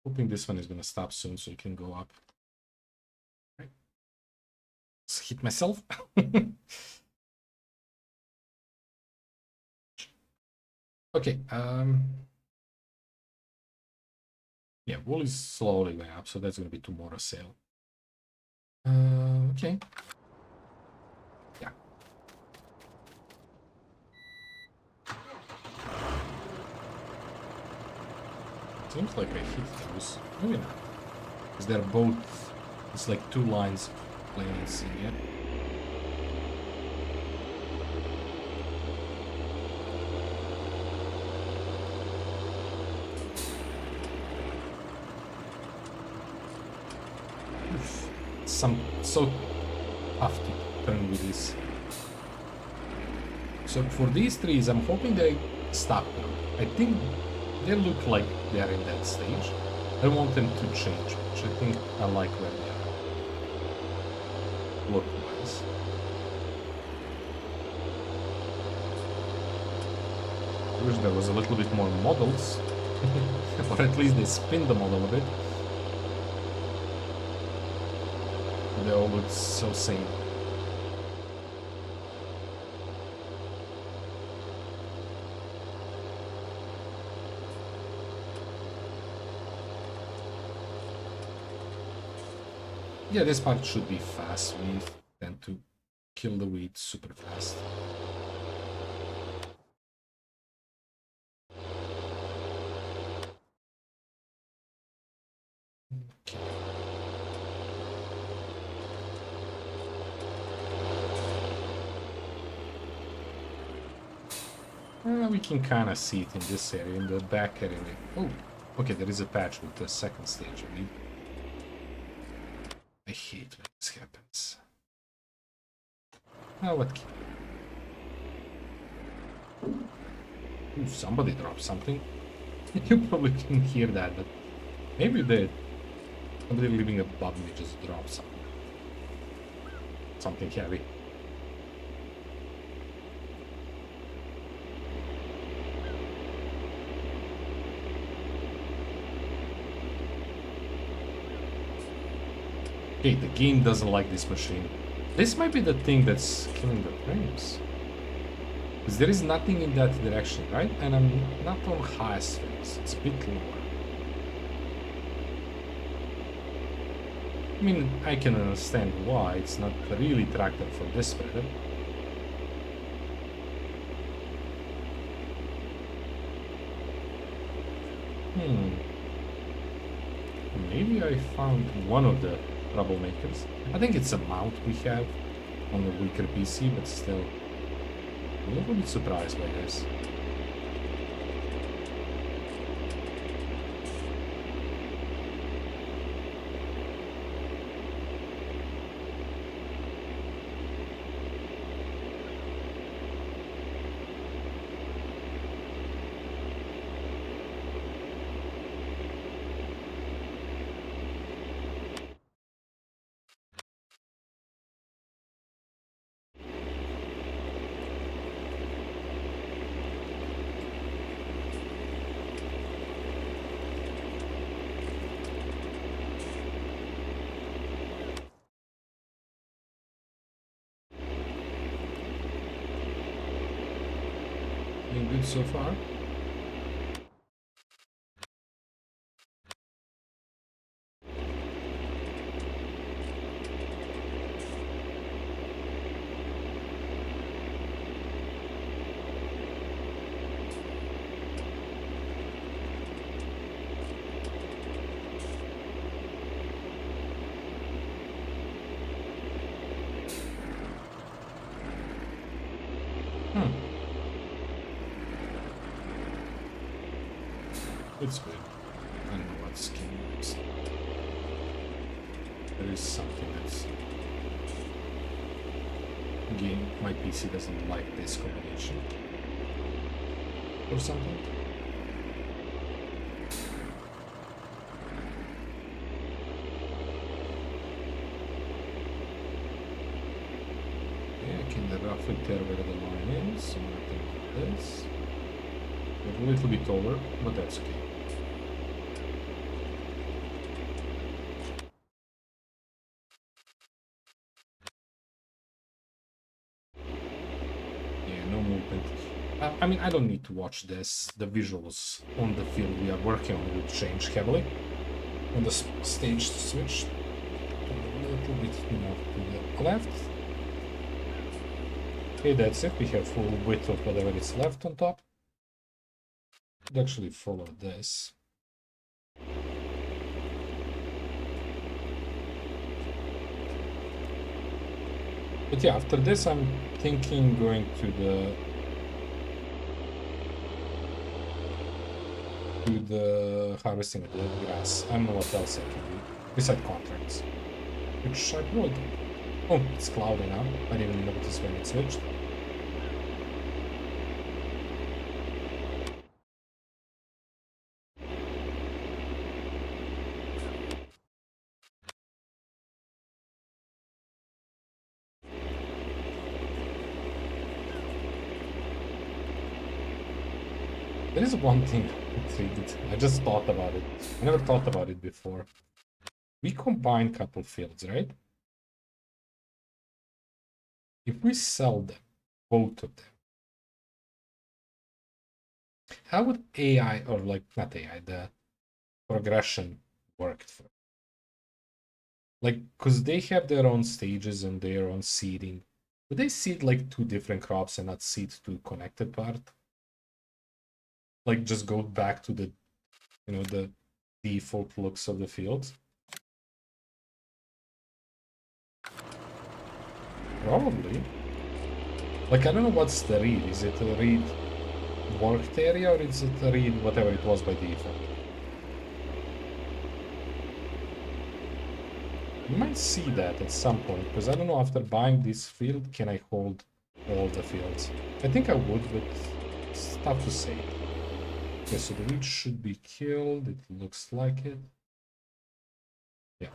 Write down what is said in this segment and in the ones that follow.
Hoping this one is gonna stop soon so you can go up. Right. Let's hit myself. Okay, yeah, wool is slowly going up, so that's gonna be tomorrow's sale. Okay. Yeah. Seems like I hit those. Maybe not. Because they're both, it's like two lines of planes in here. So tough to turn with this. So for these trees, I'm hoping they stop now. I think they look like they're in that stage. I want them to change, which I think I like where they are. Look-wise. I wish there was a little bit more models. Or at least they spin the model a bit. They all look so same. Yeah, this part should be fast. We tend to kill the wheat super fast. Okay. We can kind of see it in this area, in the back area. Oh, okay, there is a patch with the second stage, I believe. I hate when this happens. Oh, what? Ooh, somebody dropped something. You probably didn't hear that, but maybe somebody living above me just dropped something. Something heavy. Okay, the game doesn't like this machine. This might be the thing that's killing the frames. Because there is nothing in that direction, right? And I'm not on highest frames. It's a bit lower. I mean, I can understand why it's not really tracted for this spreader. Maybe I found one of the troublemakers. I think it's a mount we have on the weaker PC, but still a little bit surprised by this. Been good so far. It's good. I don't know what skin it is. There is something that's... Again, my PC doesn't like this combination. Or something. Yeah, I can roughly tell where the line is, so nothing like this. A little bit over, but that's okay. I mean, I don't need to watch this. The visuals on the field we are working on will change heavily. When the stage switch a little bit more to the left. Okay, that's it. We have full width of whatever is left on top. Could actually follow this. But yeah, after this, I'm thinking going to the harvesting of the grass. I don't know what else I can do beside contracts, which I would. Oh, it's cloudy now. I didn't even notice when it switched. There is one thing I just thought about it. I never thought about it before. We combine couple fields, right? If we sell them, both of them, how would AI, or like not AI, the progression worked for? Like, because they have their own stages and their own seeding. Would they seed like two different crops and not seed two connected part? Like just go back to the, the default looks of the field? Probably. Like, I don't know what's the read. Is it a read worked area or is it a read whatever it was by default? You might see that at some point, because I don't know, after buying this field, can I hold all the fields? I think I would, but it's tough to say. Okay, so the wheat should be killed. It looks like it. Yeah.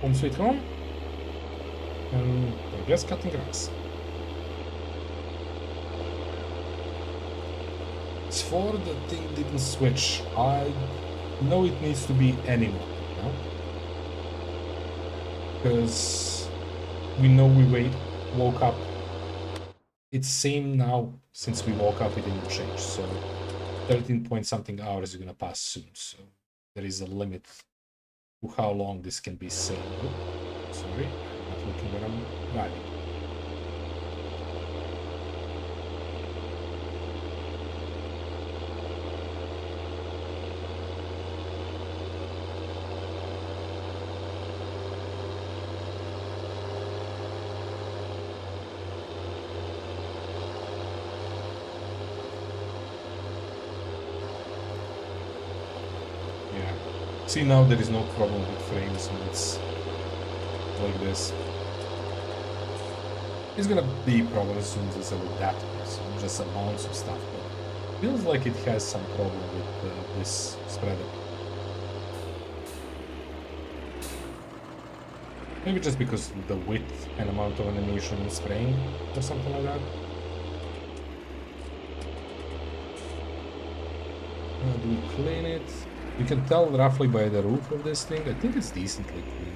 Home sweet home. And I guess cutting grass. As for the thing didn't switch, I know it needs to be anyone, because we know we woke up. It's same now since we woke up, it didn't change. So 13 point something hours is gonna pass soon. So there is a limit to how long this can be sane. Oh, sorry, I'm not looking where I'm driving. See, now there is no problem with frames when it's like this. It's gonna be problem as soon as I will adapt this, just amounts of stuff, but feels like it has some problem with this spreader. Maybe just because the width and amount of animation is spraying or something like that. Do we clean it? You can tell roughly by the roof of this thing. I think it's decently clean.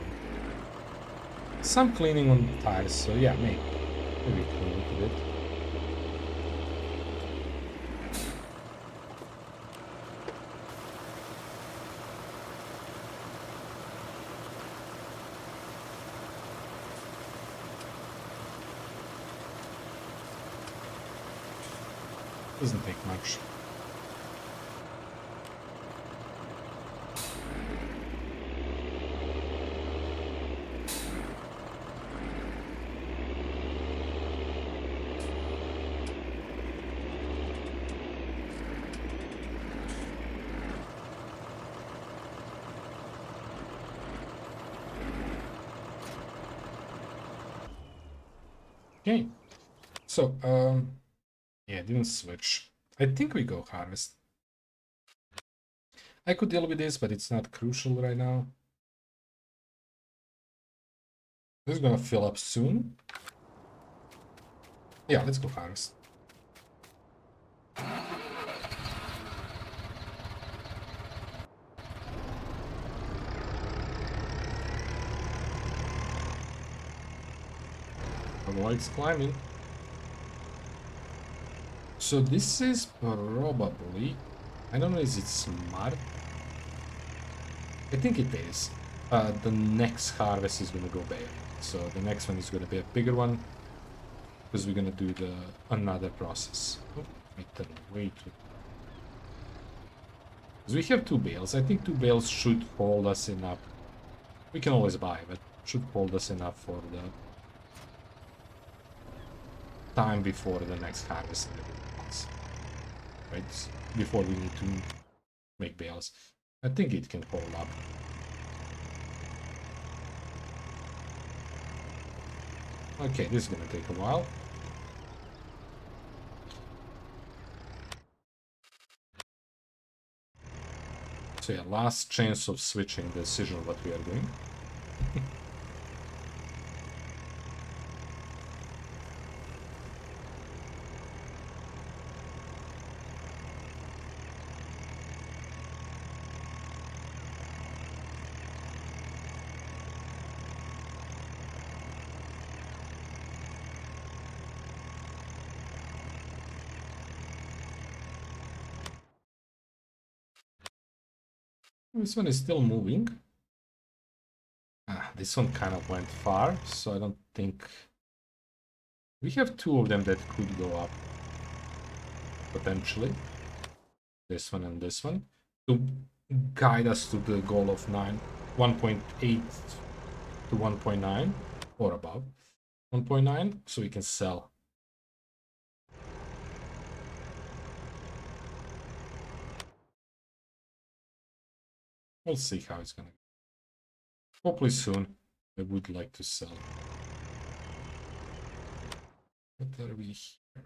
Some cleaning on tires, so yeah, maybe clean it a bit. Doesn't take much. Okay, so yeah, it didn't switch. I think we go harvest. I could deal with this, but it's not crucial right now. This is gonna fill up soon. Yeah, let's go harvest. The light's climbing. So this is probably, I don't know, is it smart? I think it is. The next harvest is gonna go bad. So the next one is gonna be a bigger one, because we're gonna do the another process. Oh, I turn way too. Because we have 2 bales. I think 2 bales should hold us enough. We can always buy, but should hold us enough for the time before the next harvest and everything else. Right? Before we need to make bales. I think it can hold up. Okay, this is gonna take a while. So yeah, last chance of switching the decision of what we are doing. This one is still moving. This one kind of went far, so I don't think... We have 2 of them that could go up, potentially. This one and this one. To guide us to the goal of 1.8 to 1.9, or above 1.9, so we can sell. We'll see how it's gonna go. Hopefully soon. I would like to sell. What are we here?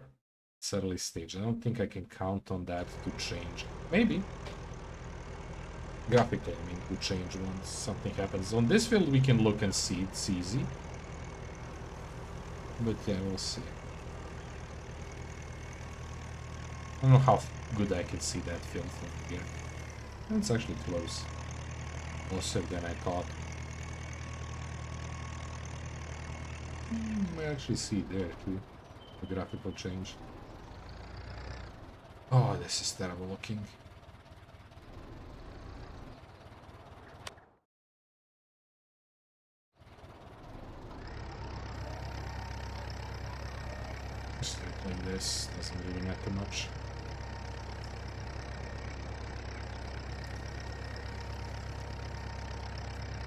It's early stage. I don't think I can count on that to change. Maybe. Graphically, I mean, to change once something happens. On this field, we can look and see. It's easy. But yeah, we'll see. I don't know how good I can see that field from here. It's actually close. Closer than I thought. You may actually see it there too. The graphical change. Oh, this is terrible looking. Straight like this doesn't really matter much.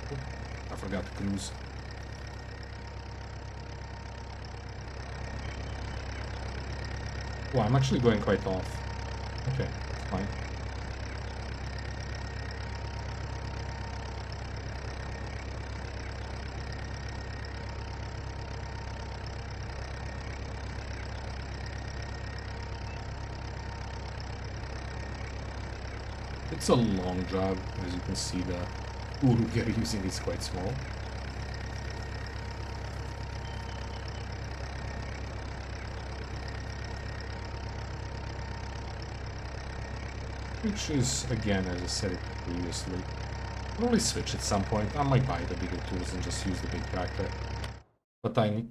Oh, I forgot to cruise. Oh, I'm actually going quite off. Okay, fine. It's a long job, as you can see the tool we are using is quite small. Which is, again, as I said it previously, I'll probably switch at some point. I might buy the bigger tools and just use the big tractor. But I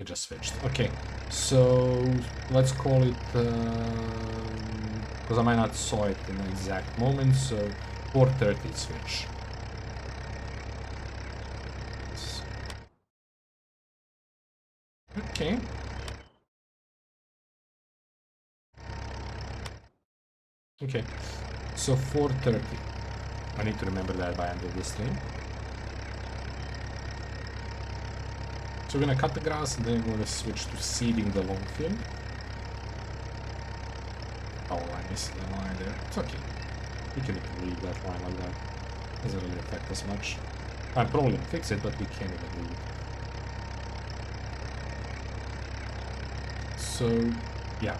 just switched. Okay, so let's call it, because I might not saw it in the exact moment, so 4:30 switch. Okay. Okay, so 4:30. I need to remember that by end of the stream. So we're gonna cut the grass and then we're gonna switch to seeding the long field. Oh, I missed the line there. It's okay. We can even leave that line like that. Doesn't really affect us much. I'm probably gonna fix it, but we can't even leave it. So, yeah.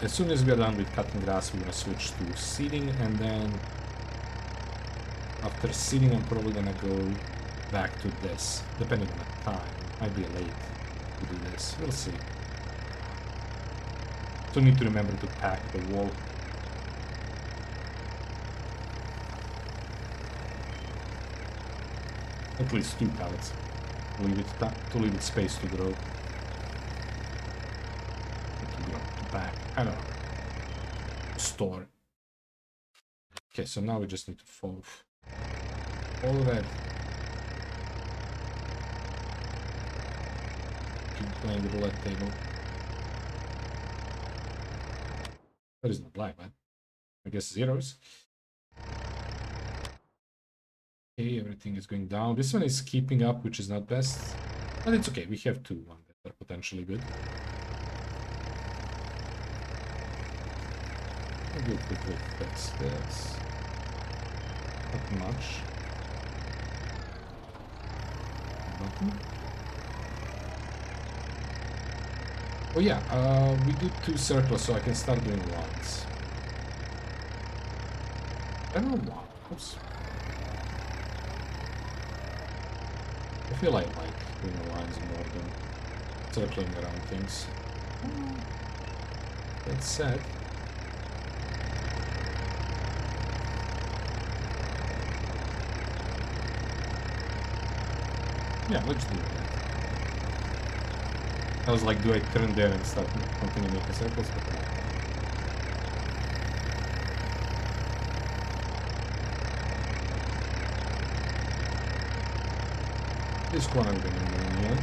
As soon as we are done with cutting grass, we're gonna switch to seeding, and then after seeding, I'm probably gonna go back to this, depending on the time. Might be late to do this. We'll see. So need to remember to pack the wall. At least 2 pallets. To leave it space to grow. To pack. leftover. Okay, so now we just need to fall all red. Keep playing the roulette table. That is not black, man. I guess zeros. Okay, everything is going down. This one is keeping up, which is not best. But it's okay, we have 2 that are potentially good. We'll quickly fix this. Not much. Nothing. Oh yeah, we did 2 circles, so I can start doing lines. I don't know why. Oops. I feel I like doing the lines more than circling around things. That said, yeah, let's do that. I was like, do I turn there and start continue making circles? But no. This one I'm gonna do in the end.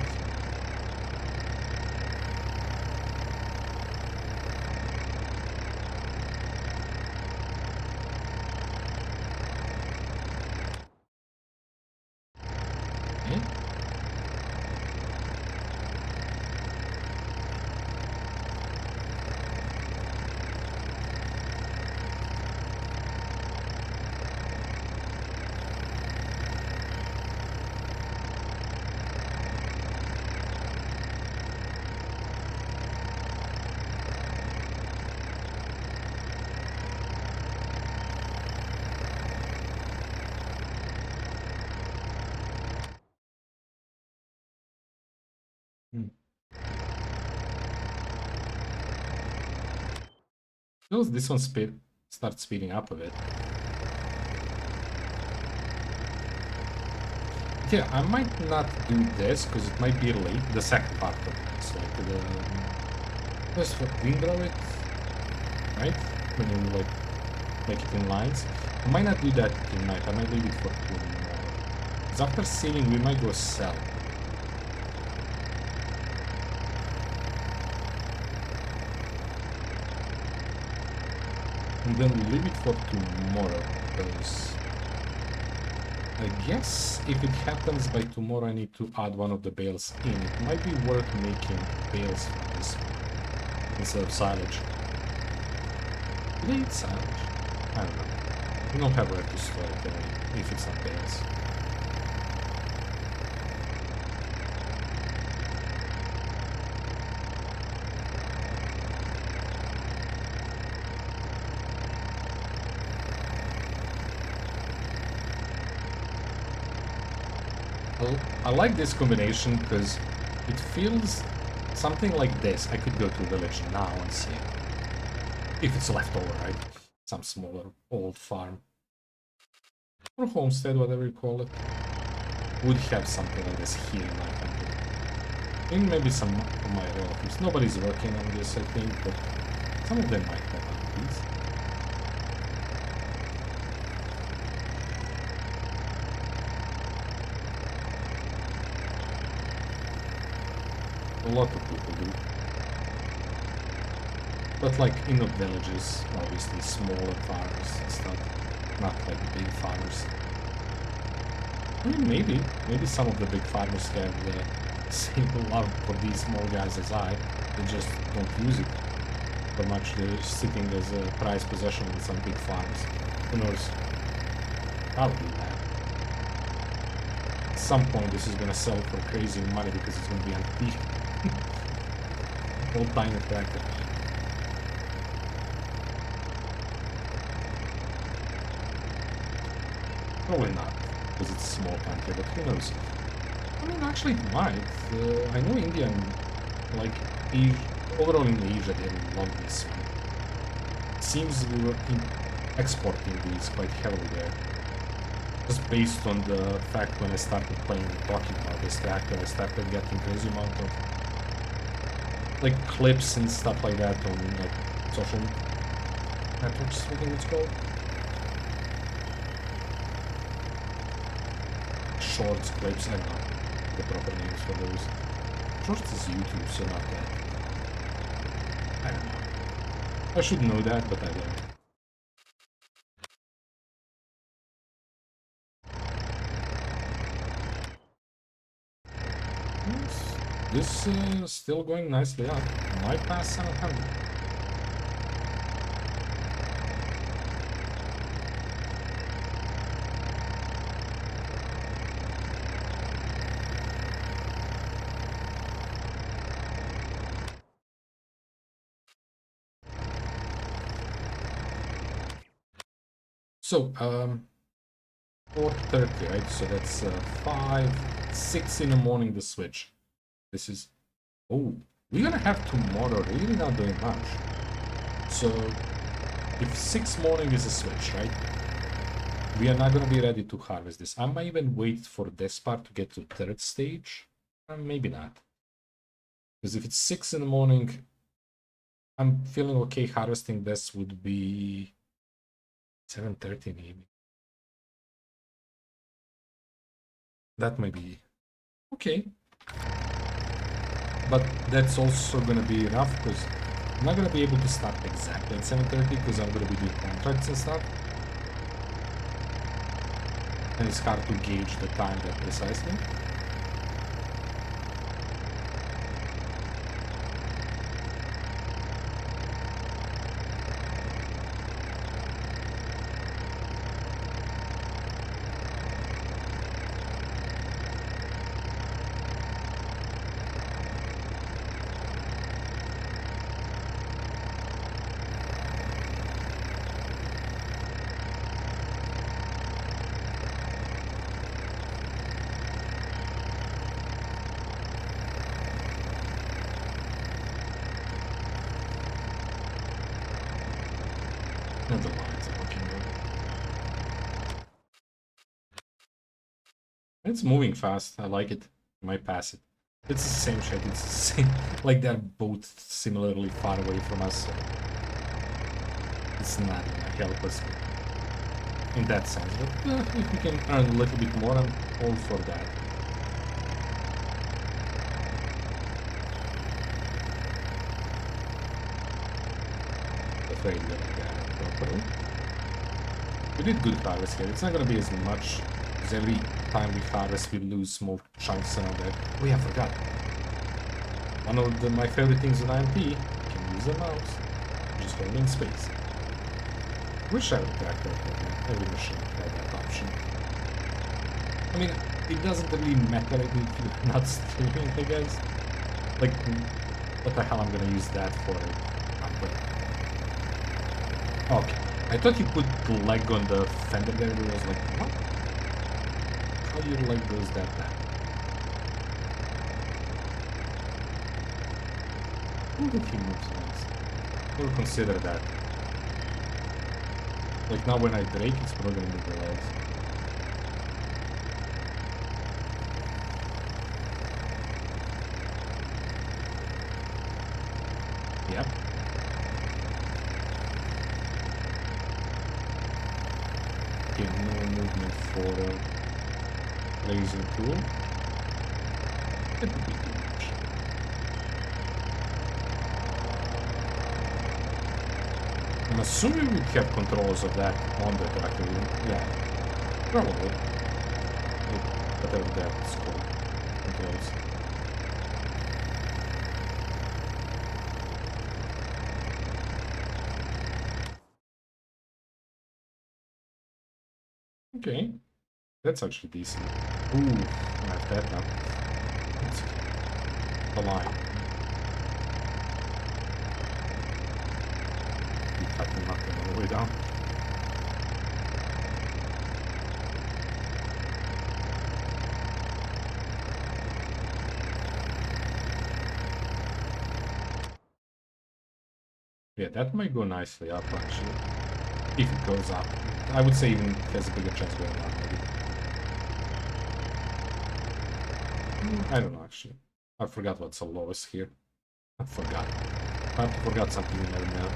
This one starts speeding up a bit. Yeah, I might not do this because it might be late. The second part of this, like the first window it, right? When you like make it in lines. I might not do that tonight. I might leave it for tomorrow. Because after sealing, we might go sell. And then we'll leave it for tomorrow, because I guess if it happens by tomorrow, I need to add one of the bales in. It might be worth making bales for this one instead of silage. Do they eat silage? I don't know. We don't have where to store it anyway, if it's not bales. I like this combination because it feels something like this. I could go to a village now and see if it's leftover, right? Some smaller old farm or homestead, whatever you call it, would have something like this here in my country. And maybe some of my relatives. Nobody's working on this, I think, but some of them might have one of these. A lot of people do. But like in the villages, obviously smaller farmers and stuff, not like big farmers. I mean, maybe some of the big farmers have the same love for these small guys as I. They just don't use it for much. They're sitting as a prized possession in some big farms. Who knows? Probably that. At some point this is gonna sell for crazy money because it's gonna be antique. Old tiny tractor. Probably not, because it's a small country, but who knows? I mean, actually it might. I know India and, like, overall in Asia, they love this one. It seems we were exporting these quite heavily there. Just based on the fact when I started playing and talking about this tractor, I started getting crazy amount of like clips and stuff like that on like social networks, I think it's called. Shorts, clips, I don't know the proper names for those. Shorts is YouTube, so not that. I don't know. I should know that, but I don't. This is still going nicely up. Might pass 700. So, 4:30, right? So that's 5, 6 in the morning, the switch. This is... Oh, we're gonna have tomorrow really not doing much. So, if 6 morning is a switch, right? We are not gonna be ready to harvest this. I might even wait for this part to get to third stage. Maybe not. Because if it's 6 in the morning, I'm feeling okay harvesting this would be 7:30 maybe. That might be okay. But that's also gonna be rough because I'm not gonna be able to start exactly at 7:30 because I'm gonna be doing contracts and stuff. And it's hard to gauge the time that precisely. And the lines are looking good. It's moving fast. I like it. I might pass it. It's the same shit. It's the same. Like they're both similarly far away from us. So it's not gonna help us in that sense. But if we can earn a little bit more, I'm all for that. Afraid that I got it properly. We did good harvest here. It's not gonna be as much as every time we harvest we lose small chunks around there. Oh yeah, I forgot. One of my favorite things on IMP, you can use the mouse. Just hold in space. Wish every character had that. Every machine had that option. I mean, it doesn't really matter if you're not streaming, I guess. Like, what the hell I'm gonna use that for? Okay. I thought you put the leg on the fender there, but I was like, what? How your leg goes that bad? What if he moves legs? We'll consider that. Like now when I break, it's probably gonna move the legs. Yep. Okay, no movement for raising tool. It would be too much. I'm assuming we have controls of that on the tractor. Yeah, probably. Like, whatever that's called. Controls. Okay, that's actually decent. Ooh, wrap that up. That's a line. We cut the nothing on the way down. Yeah, that might go nicely up actually. If it goes up. I would say even there's a bigger chance going up maybe. I don't know actually. I forgot what's the lowest here. I forgot. I have to forget something you never know.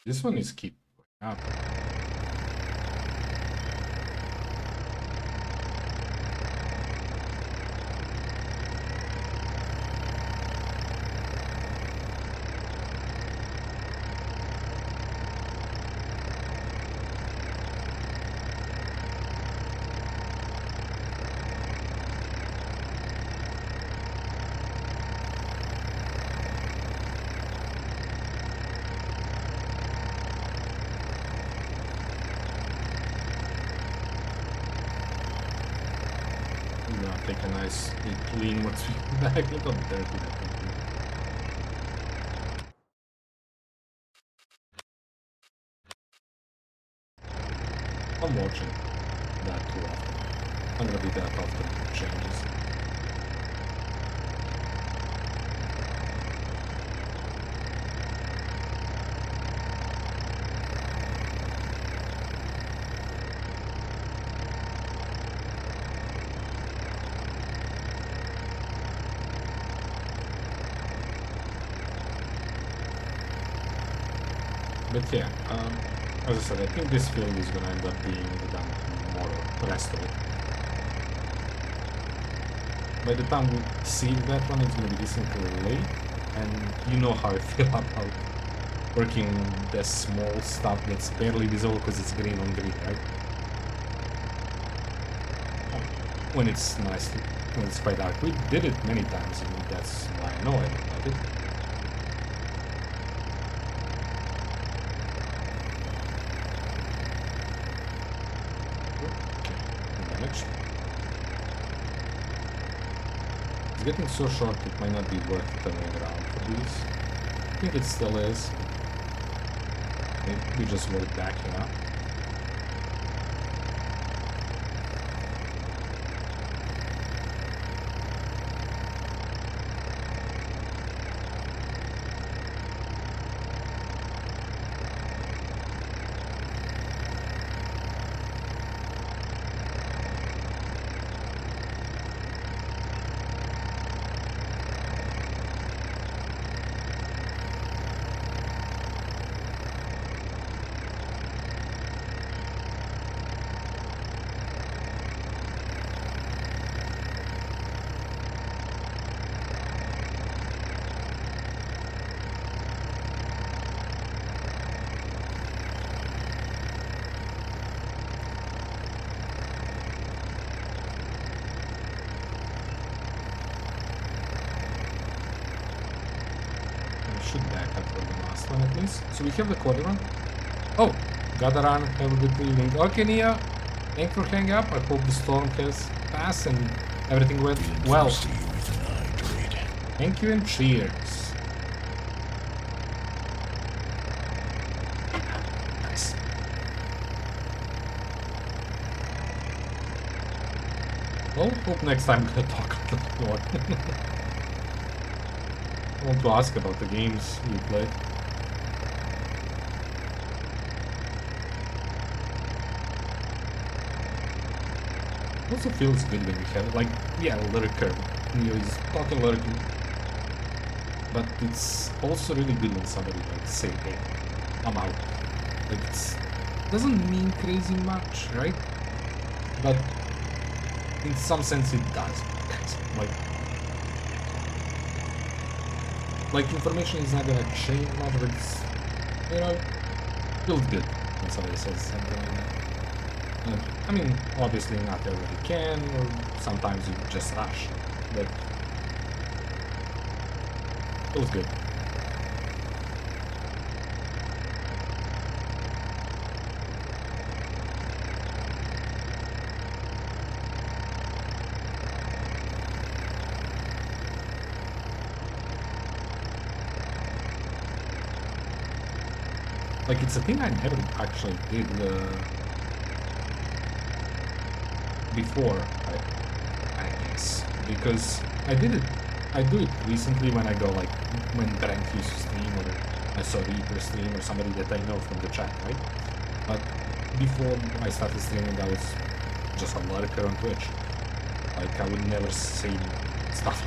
This one is keep up. Take a nice clean what's back. Look how dirty that thing is. I'm watching that too often. I'm gonna be that often with changes. But yeah, as I said, I think this field is gonna end up being done tomorrow, the rest of it. By the time we see that one, it's gonna be decently late, and you know how I feel about working the small stuff that's barely visible because it's green on green, right? When it's nice, when it's quite dark. We did it many times, and that's why I know I don't like it. It's getting so short it might not be worth turning around for these. I think it still is. We just work back, you know? Should back up for the last one at least. So we have the quarter run. Oh, gotta run. Have a good evening. Okay, Nia. Thanks for hanging up. I hope the storm has passed and everything went well. Thank you and cheers. Nice. Well, hope next time I'm gonna talk a little more. I want to ask about the games you played. It also feels good when you have, like, yeah, lurker. Neo is talking lurking. But it's also really good when somebody, like, say, hey, I'm out. Like, it doesn't mean crazy much, right? But in some sense it does. Like information is not gonna change much, but it's, you know, feels good when somebody says something like that. I mean, obviously not everybody can, or sometimes you just rush, but feels good. Like, it's a thing I never actually did before, I guess, because I do it recently when I go, like, when Brent used to stream, or I saw Reaper stream, or somebody that I know from the chat, right? But before I started streaming, I was just a lurker on Twitch. Like, I would never say stuff